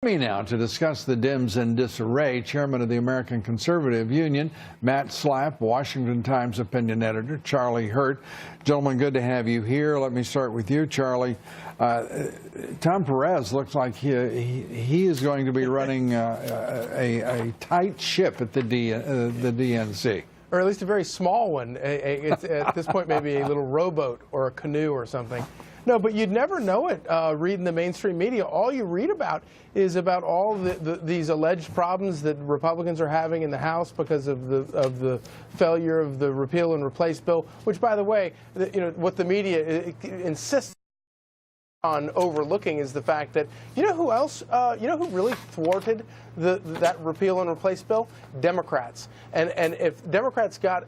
Me now to discuss the Dems in disarray, Chairman of the American Conservative Union, Matt Schlapp, Washington Times opinion editor, Charlie Hurt. Gentlemen, good to have you here. Let me start with you, Charlie. Tom Perez looks like he is going to be running a tight ship at the DNC. Or at least a very small one. It's, at this point, maybe a little rowboat or a canoe or something. No, but you'd never know it reading the mainstream media. All you read about is about all these alleged problems that Republicans are having in the House because of the failure of the repeal and replace bill, which, by the way, what the media insists on overlooking is the fact that, you know who else, who really thwarted that repeal and replace bill? Democrats. And if Democrats got,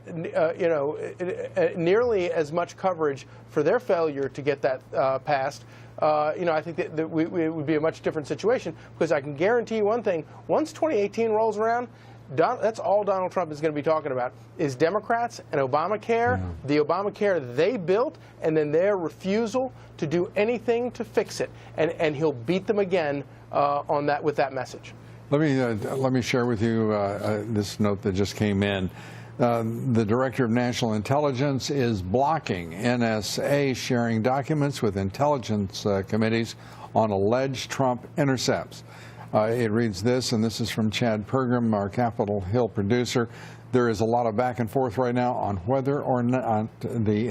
nearly as much coverage for their failure to get that passed, I think that it would be a much different situation, because I can guarantee you one thing: once 2018 rolls around, that's all Donald Trump is going to be talking about is Democrats and Obamacare, the Obamacare they built, and then their refusal to do anything to fix it. And he'll beat them again on that with that message. Let me share with you this note that just came in. The Director of National Intelligence is blocking NSA sharing documents with intelligence committees on alleged Trump intercepts. It reads this, and this is from Chad Pergram, our Capitol Hill producer. There is a lot of back and forth right now on whether or not the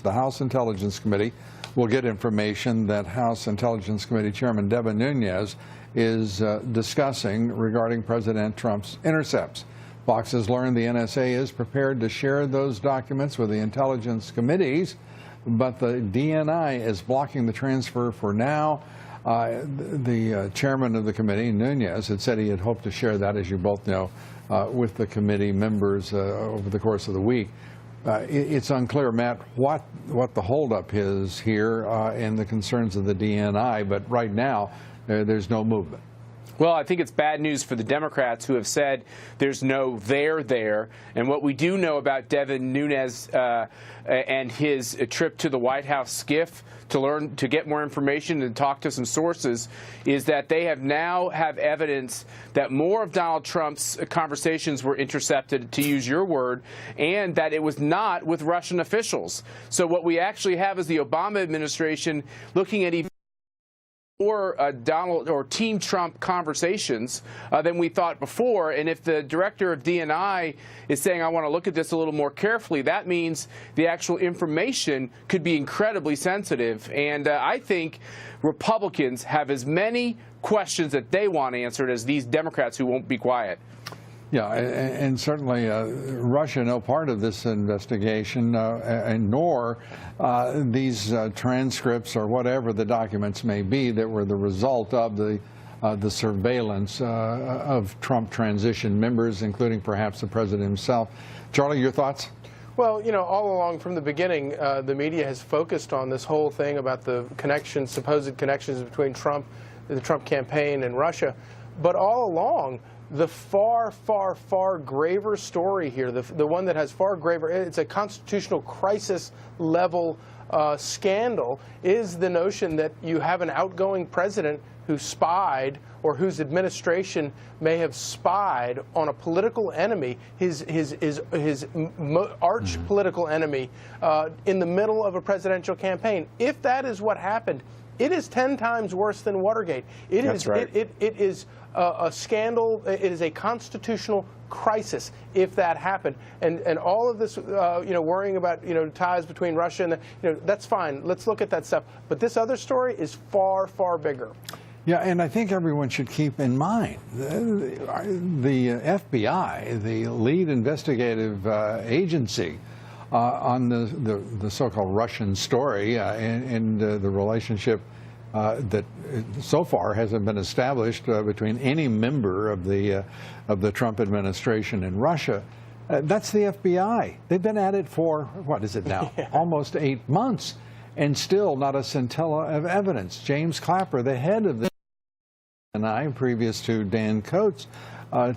House Intelligence Committee will get information that House Intelligence Committee Chairman Devin Nunes is discussing regarding President Trump's intercepts. Fox has learned the NSA is prepared to share those documents with the intelligence committees, but the DNI is blocking the transfer for now. The chairman of the committee, Nunes, had said he had hoped to share that, as you both know, with the committee members over the course of the week. It's unclear, Matt, what the holdup is here and the concerns of the DNI, but right now there's no movement. Well, I think it's bad news for the Democrats, who have said there's no there. And what we do know about Devin Nunes and his trip to the White House skiff to get more information and talk to some sources is that they now have evidence that more of Donald Trump's conversations were intercepted, to use your word, and that it was not with Russian officials. So what we actually have is the Obama administration looking at even more Donald or Team Trump conversations than we thought before. And if the director of DNI is saying, I want to look at this a little more carefully, that means the actual information could be incredibly sensitive. And I think Republicans have as many questions that they want answered as these Democrats who won't be quiet. Yeah, and certainly Russia no part of this investigation, and nor these transcripts or whatever the documents may be that were the result of the surveillance of Trump transition members, including perhaps the president himself. Charlie, your thoughts? Well, all along from the beginning, the media has focused on this whole thing about the connections, supposed connections between Trump, the Trump campaign, and Russia. But all along, the far graver story here, the one that has far graver, it's a constitutional crisis level scandal, is the notion that you have an outgoing president who spied, or whose administration may have spied on a political enemy, his arch political enemy, in the middle of a presidential campaign. If that is what happened, it is 10 times worse than Watergate. That's right. It is a scandal. It is a constitutional crisis if that happened. And all of this, worrying about ties between Russia and that's fine. Let's look at that stuff. But this other story is far bigger. Yeah, and I think everyone should keep in mind the FBI, the lead investigative agency on the so-called Russian story and the relationship that so far hasn't been established between any member of the Trump administration and Russia. That's the FBI. They've been at it for, what is it now, almost 8 months, and still not a scintilla of evidence. James Clapper, the head of the DNI, previous to Dan Coates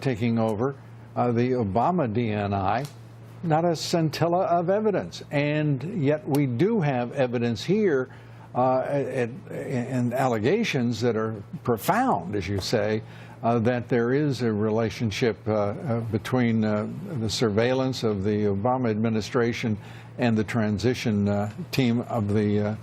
taking over the Obama DNI, not a scintilla of evidence. And yet we do have evidence here and allegations that are profound, as you say, that there is a relationship between the surveillance of the Obama administration and the transition team of the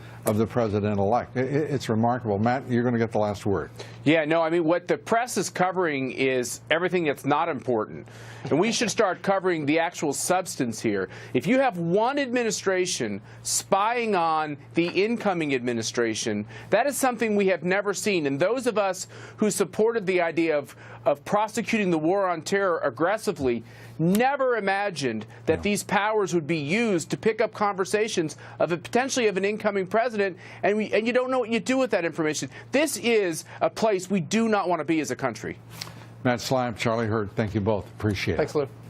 president-elect. It's remarkable. Matt, you're going to get the last word. Yeah, no, I mean, what the press is covering is everything that's not important. And we should start covering the actual substance here. If you have one administration spying on the incoming administration, that is something we have never seen. And those of us who supported the idea of prosecuting the war on terror aggressively never imagined that these powers would be used to pick up conversations of potentially of an incoming president, and you don't know what you do with that information. This is a place we do not want to be as a country. Matt Schlapp, Charlie Hurt, thank you both. Appreciate it. Thanks, Lou.